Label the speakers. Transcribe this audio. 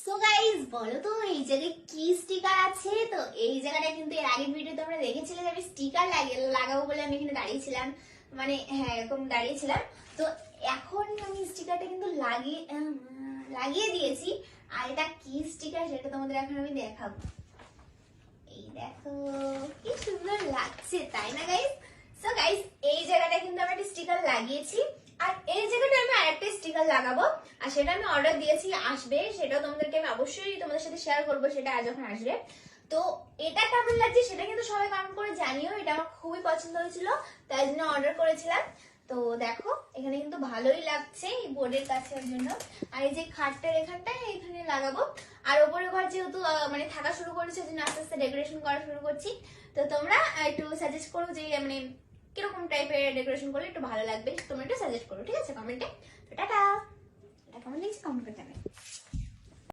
Speaker 1: So guys বলো তো এই জায়গায় কি স্টিকার আছে। তো এই জায়গাটা কিন্তু এর আগের ভিডিওতে আমরা দেখেছিলাম যে আমি স্টিকার লাগাবো বলে আমি এখানে দাঁড়িয়েছিলাম, মানে হ্যাঁ এরকম দাঁড়িয়েছিলাম। তো এখন আমি স্টিকারটা কিন্তু লাগিয়ে দিয়েছি। আর এটা কি স্টিকার সেটা তোমাদের এখন আমি দেখাবো। এই দেখো কি সুন্দর লাগছে, তাই না গাইস? সো গাইস এই জায়গাটা কিন্তু আমরা একটা স্টিকার লাগিয়েছি, আর এই জায়গাটা আমি আরেকটা স্টিকার লাগাবো, আর সেটা আমি অর্ডার দিয়েছি, আসবে। সেটা তোমাদেরকে আমি অবশ্যই তোমাদের সাথে শেয়ার করবো সেটা আজ যখন আসবে। তো এটা কেমন লাগছে সেটা কিন্তু সবাই কমেন্ট করে জানিও। এটা আমার খুবই পছন্দ হয়েছিল, তাই জন্য অর্ডার করেছিলাম। তো দেখো এখানে কিন্তু ভালোই লাগছে এই বোর্ডের কাছে, ওর জন্য। আর এই যে খাটটার এখানটায় এখানে লাগাবো। আর ওপরে ঘর যেহেতু মানে থাকা শুরু করেছে, জন্য আস্তে আস্তে ডেকোরেশন করা শুরু করছি। তো তোমরা একটু সাজেস্ট করো যে মানে কিরকম টাইপের ডেকোরেশন করলে একটু ভালো লাগবে, তোমরা একটু সাজেস্ট করো, ঠিক আছে, কমেন্টে। তো টাটা, এটা কেমন লাগছে কমেন্ট করতে হবে।